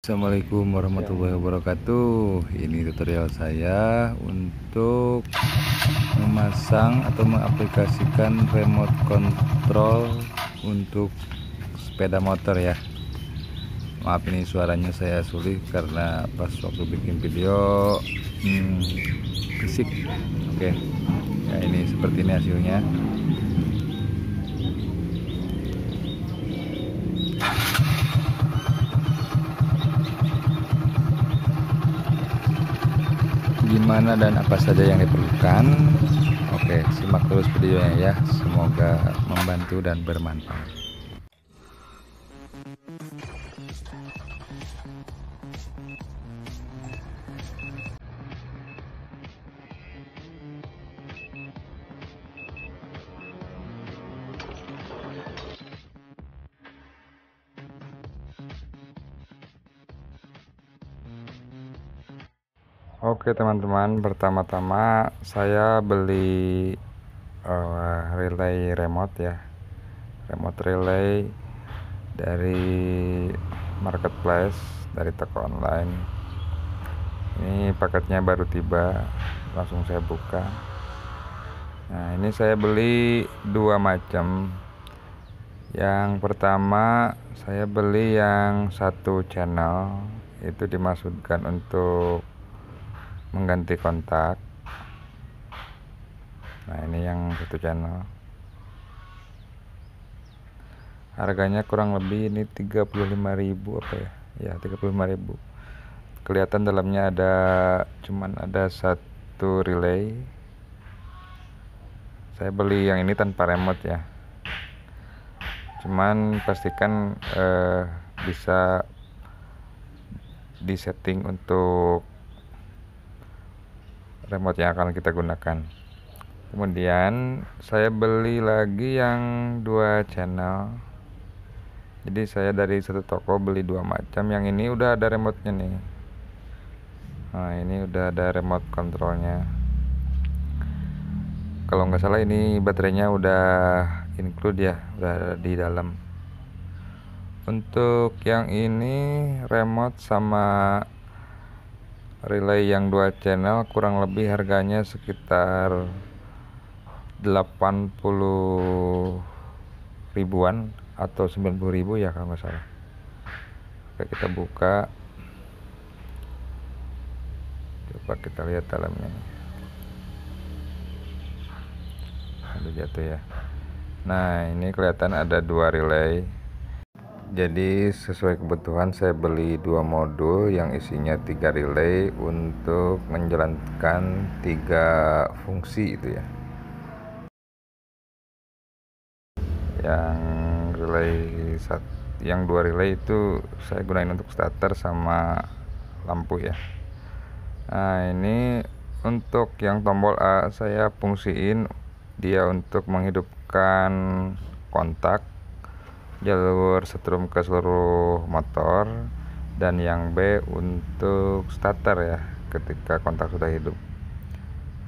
Assalamualaikum warahmatullahi wabarakatuh. Ini tutorial saya untuk memasang atau mengaplikasikan remote control untuk sepeda motor ya. Maaf ini suaranya saya sulit karena pas waktu bikin video berisik. Oke. Ya ini seperti ini hasilnya. Gimana dan apa saja yang diperlukan. Oke, simak terus videonya ya, semoga membantu dan bermanfaat. Oke teman-teman, pertama-tama saya beli relay remote ya, remote relay dari marketplace, dari toko online. Ini paketnya baru tiba, langsung saya buka. Nah ini saya beli dua macam. Yang pertama saya beli yang satu channel, itu dimaksudkan untuk mengganti kontak. Nah ini yang satu channel, harganya kurang lebih ini 35.000 apa ya, 35.000. Kelihatan dalamnya cuman ada satu relay. Saya beli yang ini tanpa remote ya, cuman pastikan bisa disetting untuk remote yang akan kita gunakan. Kemudian saya beli lagi yang dua channel. Jadi saya dari satu toko beli dua macam. Yang ini udah ada remote-nya nih. Nah ini udah ada remote kontrolnya. Kalau nggak salah ini baterainya udah include ya, udah ada di dalam. Untuk yang ini remote sama relay yang dua channel kurang lebih harganya sekitar 80 ribuan atau 90.000 ya kalau nggak salah. Oke, kita buka, coba kita lihat dalamnya. Ada jatuh ya. Nah ini kelihatan ada dua relay. Jadi sesuai kebutuhan saya beli dua modul yang isinya 3 relay untuk menjalankan 3 fungsi itu ya. Yang dua relay itu saya gunain untuk starter sama lampu ya. Nah ini untuk yang tombol A saya fungsiin dia untuk menghidupkan kontak, jalur setrum ke seluruh motor, dan yang B untuk starter ya ketika kontak sudah hidup.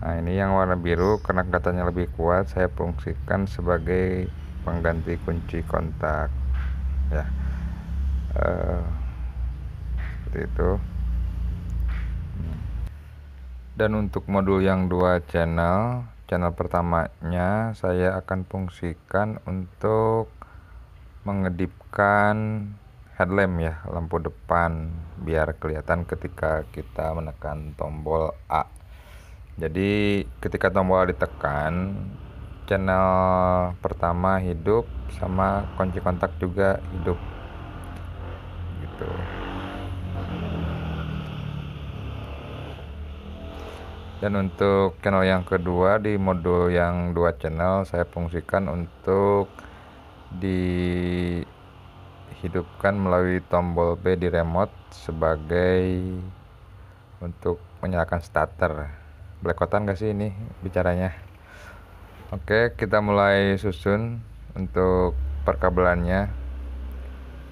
Nah ini yang warna biru karena katanya lebih kuat, saya fungsikan sebagai pengganti kunci kontak ya. Seperti itu. Dan untuk modul yang dua channel pertamanya saya akan fungsikan untuk mengedipkan headlamp ya, lampu depan, biar kelihatan ketika kita menekan tombol A. Jadi ketika tombol A ditekan, channel pertama hidup sama kunci kontak juga hidup gitu. Dan untuk channel yang kedua di modul yang dua channel saya fungsikan untuk dihidupkan melalui tombol B di remote sebagai untuk menyalakan starter. Belekotan gak sih ini bicaranya? Oke, kita mulai susun untuk perkabelannya.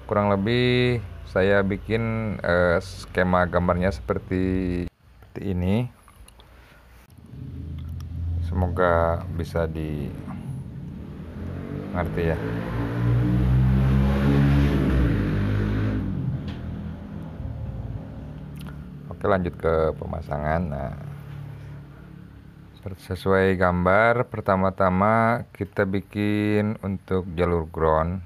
Kurang lebih saya bikin skema gambarnya seperti ini. Semoga bisa dimengerti ya. Oke, lanjut ke pemasangan. Nah, sesuai gambar, pertama-tama kita bikin untuk jalur ground.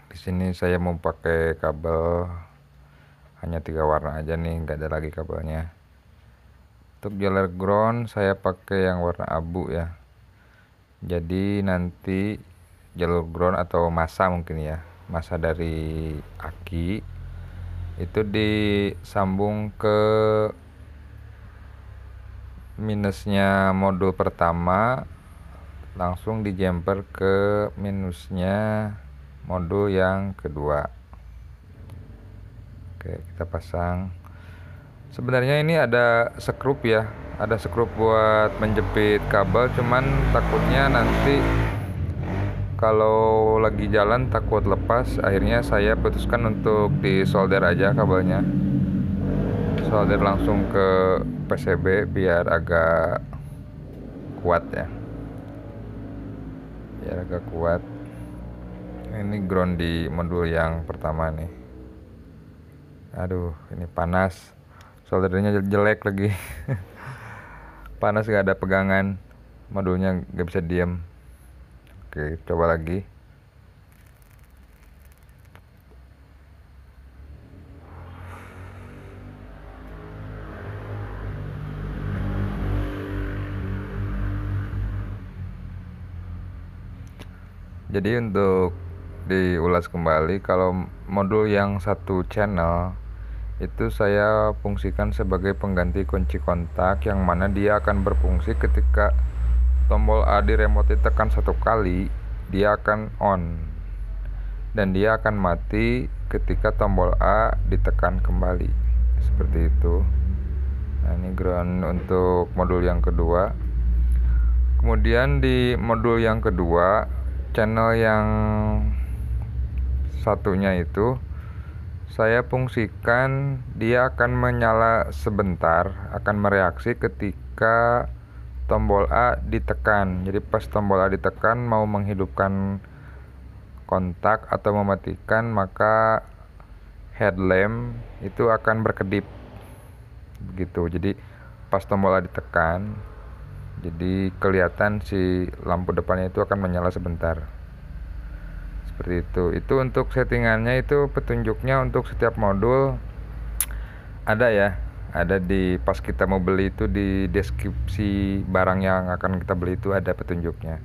Di sini saya mau pakai kabel hanya 3 warna aja nih, nggak ada lagi kabelnya. Untuk jalur ground saya pakai yang warna abu ya. Jadi nanti jalur ground atau massa mungkin ya, massa dari aki itu disambung ke minusnya modul pertama, langsung di jumper ke minusnya modul yang kedua. Oke, kita pasang. Sebenarnya ini ada skrup ya, ada skrup buat menjepit kabel, cuman takutnya nanti kalau lagi jalan takut lepas, akhirnya saya putuskan untuk disolder aja kabelnya, solder langsung ke PCB biar agak kuat ya, biar agak kuat. Ini ground di modul yang pertama nih. Aduh, ini panas, soldernya jelek lagi. Panas, gak ada pegangan, modulnya gak bisa diem. Oke, coba lagi. Jadi untuk diulas kembali, kalau modul yang satu channel itu saya fungsikan sebagai pengganti kunci kontak, yang mana dia akan berfungsi ketika tombol A di remote ditekan 1 kali, dia akan on, dan dia akan mati ketika tombol A ditekan kembali, seperti itu. Nah, ini ground untuk modul yang kedua. Kemudian di modul yang kedua, channel yang satunya itu saya fungsikan dia akan menyala sebentar, akan mereaksi ketika tombol A ditekan. Jadi pas tombol A ditekan mau menghidupkan kontak atau mematikan, maka headlamp itu akan berkedip begitu. Jadi pas tombol A ditekan, jadi kelihatan si lampu depannya itu akan menyala sebentar, seperti itu. Itu untuk settingannya, itu petunjuknya untuk setiap modul ada ya, ada di pas kita mau beli itu, di deskripsi barang yang akan kita beli itu ada petunjuknya.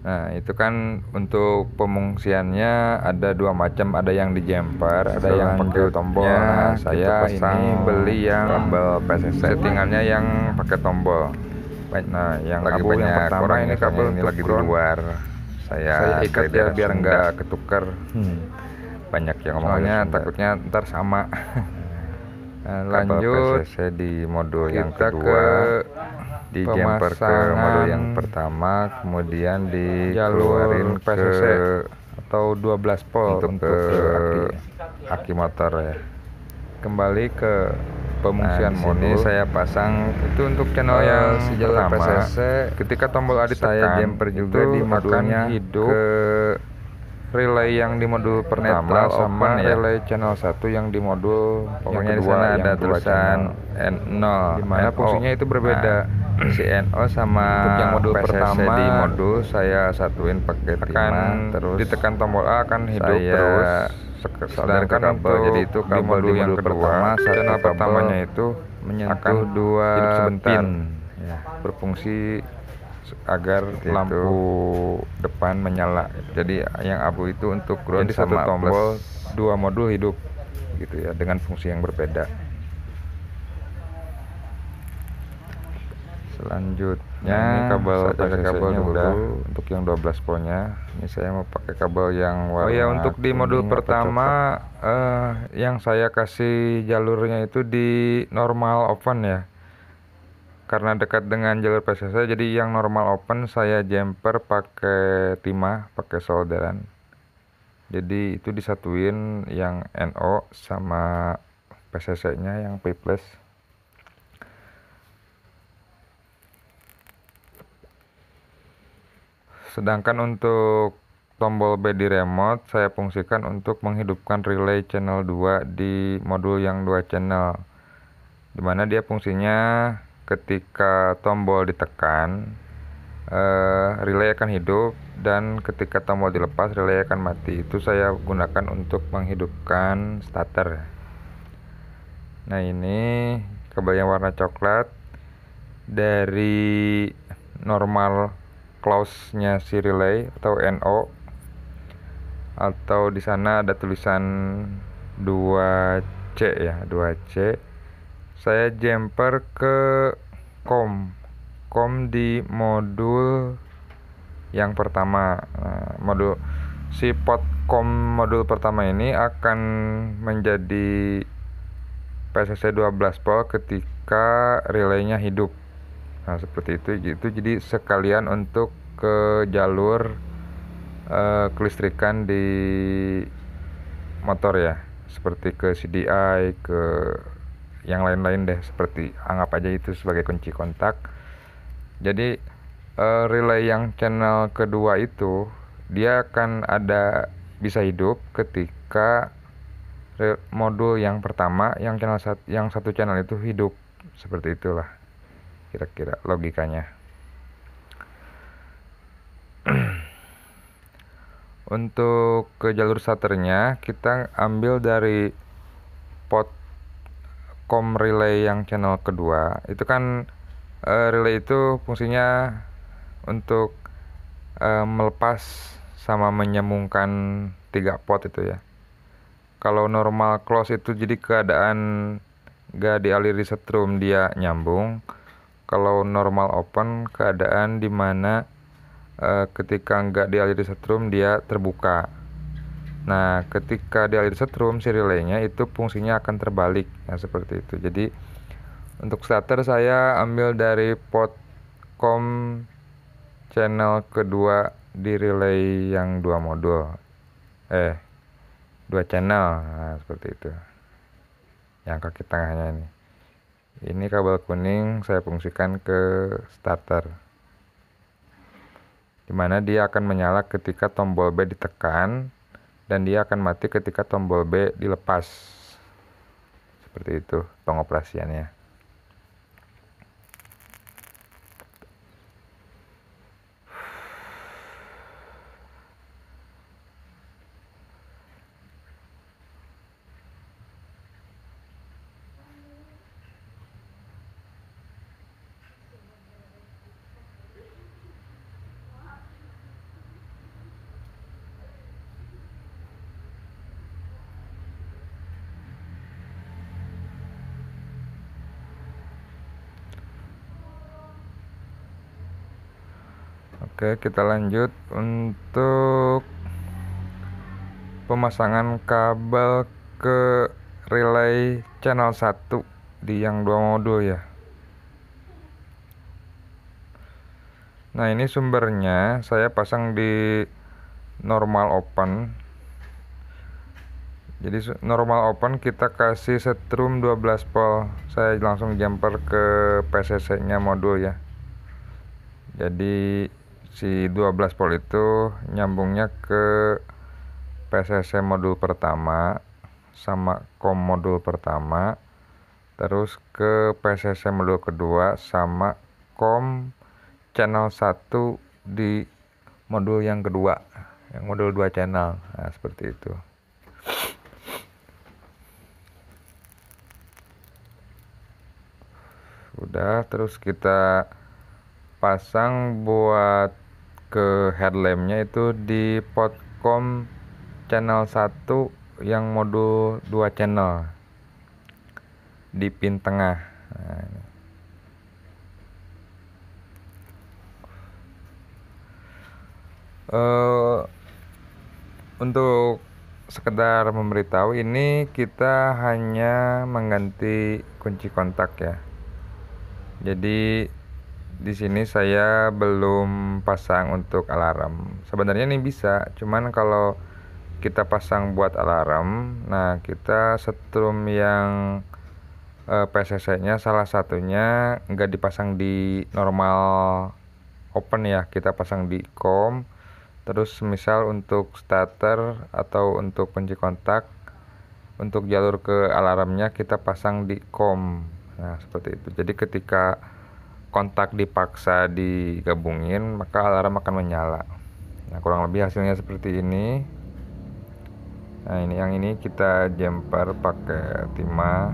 Nah, itu kan untuk pemungsiannya ada 2 macam, ada yang di jumper, ada yang pakai tombol. Nah, saya ini beli yang kabel PCC, settingannya yang pakai tombol. Nah, yang lagi abu yang pertama ini kabel ini lagi di luar, saya ikat ya biar enggak ketuker. Banyak yang ngomongnya takutnya ntar sama. Nah, lanjut PCC di modul yang kedua, di jumper ke modul yang pertama, kemudian dikeluarin PCC atau 12 volt untuk aki motor ya. Kembali ke pemungsian modul, saya pasang itu untuk channel yang si jalur PCC. Ketika tombol A ditekan, saya jumper juga di modulnya hidup ke relay yang di modul pertama sama relay channel 1 yang di modul pokoknya yang kedua, di sana ada tulisan N0, dimana fungsinya itu berbeda. Si NO sama untuk yang modul PCC pertama di modul saya satuin pakai timah, terus ditekan tombol A akan hidup terus. Sedangkan kabel, jadi itu kabel di modul yang kedua, channel pertamanya itu menyentuh 2 pin ya, berfungsi agar lampu depan menyala. Jadi yang abu itu untuk ground, jadi sama tombol 2 modul hidup gitu ya, dengan fungsi yang berbeda. Selanjutnya ini kabel pakai kabel dulu untuk yang 12 voltnya. Ini saya mau pakai kabel yang warna. Oh ya, untuk di modul pertama yang saya kasih jalurnya itu di normal open ya, karena dekat dengan jalur PCC. Jadi yang normal open saya jumper pakai timah, pakai solderan. Jadi itu disatuin yang NO sama PCC nya yang P+. Sedangkan untuk tombol B di remote saya fungsikan untuk menghidupkan relay channel 2 di modul yang 2 channel. dimana dia fungsinya ketika tombol ditekan, relay akan hidup, dan ketika tombol dilepas relay akan mati. Itu saya gunakan untuk menghidupkan starter. Nah, ini kabel yang warna coklat dari normal close-nya si relay atau NO, atau di sana ada tulisan 2C ya, 2C. Saya jumper ke COM di modul yang pertama. Nah, si pot COM modul pertama ini akan menjadi PCC 12 volt ketika relaynya hidup. Nah, seperti itu gitu. Jadi sekalian untuk ke jalur kelistrikan di motor ya, seperti ke CDI, ke yang lain-lain deh, seperti anggap aja itu sebagai kunci kontak. Jadi relay yang channel kedua itu dia akan bisa hidup ketika modul yang pertama yang satu channel itu hidup. Seperti itulah kira-kira logikanya. Untuk ke jalur starternya kita ambil dari pot COM relay yang channel kedua. Itu kan relay itu fungsinya untuk melepas sama menyambungkan 3 pot itu ya. Kalau normal close itu jadi keadaan gak dialiri setrum dia nyambung. Kalau normal open keadaan dimana ketika nggak dialiri setrum dia terbuka. Nah, ketika dialiri setrum si relaynya itu fungsinya akan terbalik. Nah, seperti itu. Jadi untuk starter saya ambil dari pot COM channel kedua di relay yang 2 modul. 2 channel. Nah, seperti itu. Yang kaki tengahnya ini. Ini kabel kuning saya fungsikan ke starter, dimana dia akan menyala ketika tombol B ditekan dan dia akan mati ketika tombol B dilepas. Seperti itu pengoperasiannya. Oke, kita lanjut untuk pemasangan kabel ke relay channel 1 di yang 2 modul ya. Nah, ini sumbernya saya pasang di normal open. Jadi normal open kita kasih setrum 12 volt. Saya langsung jumper ke PCC nya modul ya. Jadi si 12 volt itu nyambungnya ke PCC modul pertama sama COM modul pertama, terus ke PCC modul kedua sama COM channel 1 di modul yang kedua, yang modul 2 channel. Nah, seperti itu. Udah, terus kita pasang buat ke headlampnya itu di pot COM channel 1 yang modul 2 channel di pin tengah. Nah, untuk sekedar memberitahu, ini kita hanya mengganti kunci kontak ya. Jadi di sini saya belum pasang untuk alarm. Sebenarnya ini bisa, cuman kalau kita pasang buat alarm, nah kita setrum yang PCC-nya salah satunya nggak dipasang di normal open ya, kita pasang di COM. Terus misal untuk starter atau untuk kunci kontak, untuk jalur ke alarmnya kita pasang di COM. Nah, seperti itu. Jadi ketika kontak dipaksa digabungin, maka alarm akan menyala. Nah, kurang lebih hasilnya seperti ini. Nah, ini yang ini kita jumper pakai timah.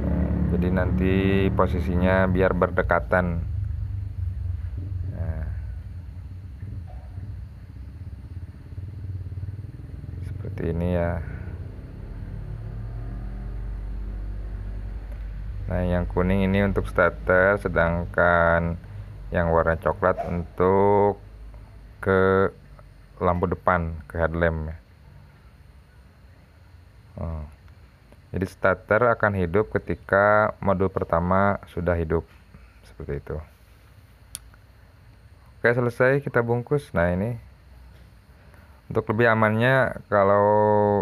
Nah, jadi nanti posisinya biar berdekatan. Nah, seperti ini ya. Nah, yang kuning ini untuk starter, sedangkan yang warna coklat untuk ke lampu depan, ke headlamp ya. Jadi starter akan hidup ketika modul pertama sudah hidup, seperti itu. Oke, selesai, kita bungkus. Nah, ini untuk lebih amannya, kalau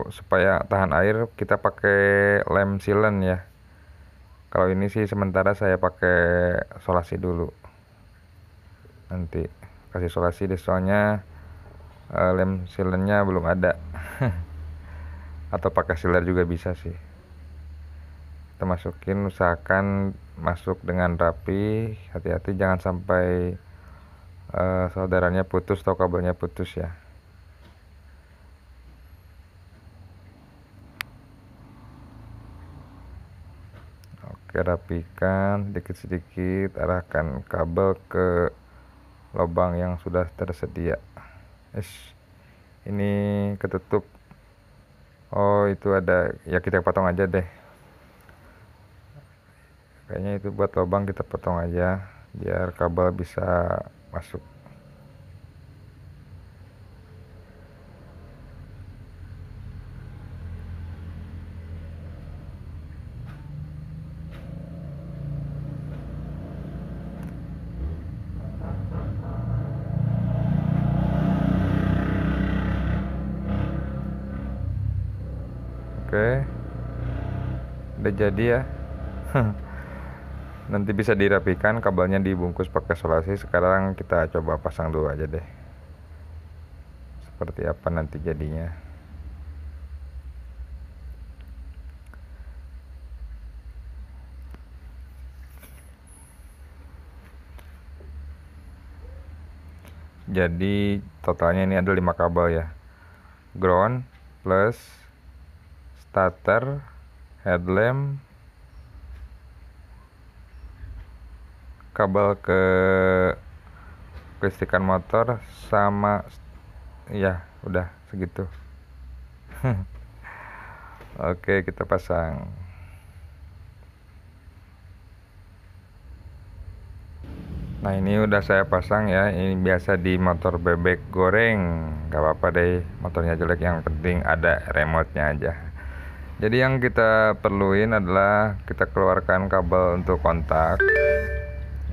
supaya tahan air, kita pakai lem sealant ya. Kalau ini sih sementara saya pakai solasi dulu. Nanti kasih solasi deh, soalnya lem sealantnya belum ada. Atau pakai sealer juga bisa sih. Kita masukin, usahakan masuk dengan rapi. Hati-hati jangan sampai solderannya putus atau kabelnya putus ya. Oke, rapikan sedikit-sedikit, arahkan kabel ke lubang yang sudah tersedia. Ini ketutup. Oh, itu ada ya, kita potong aja deh. Kayaknya itu buat lubang, kita potong aja biar kabel bisa masuk. Oke, udah jadi ya. Nanti bisa dirapikan, kabelnya dibungkus pakai solasi. Sekarang kita coba pasang dulu aja deh, seperti apa nanti jadinya. Jadi totalnya ini ada 5 kabel ya, ground plus starter, headlamp, kabel ke kelistrikan motor, sama ya udah segitu. Oke, kita pasang. Nah, ini udah saya pasang ya. Ini biasa di motor bebek goreng, gak apa-apa deh motornya jelek, yang penting ada remote-nya aja. Jadi yang kita perluin adalah kita keluarkan kabel untuk kontak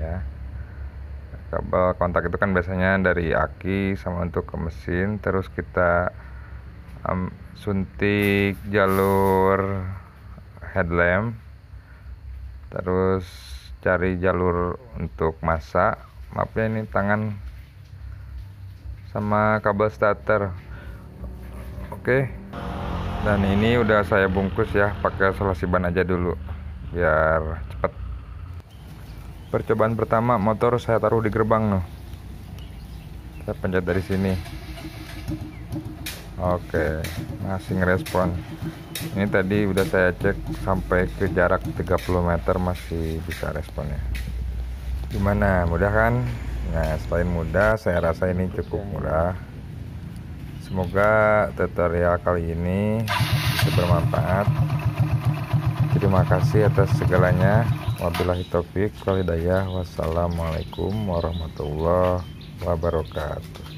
ya. Kabel kontak itu kan biasanya dari aki sama untuk ke mesin. Terus kita suntik jalur headlamp, terus cari jalur untuk masa. Maaf ya, ini tangan sama kabel starter. Oke. Dan ini udah saya bungkus ya, pakai solasi ban aja dulu biar cepet. Percobaan pertama, motor saya taruh di gerbang loh. Saya pencet dari sini. Oke, masih ngerespon. Ini tadi udah saya cek sampai ke jarak 30 meter masih bisa responnya. Gimana, mudah kan? Nah, selain mudah, saya rasa ini cukup mudah. Semoga tutorial kali ini bisa bermanfaat. Terima kasih atas segalanya. Wabillahi taufik wal hidayah. Wassalamualaikum warahmatullahi wabarakatuh.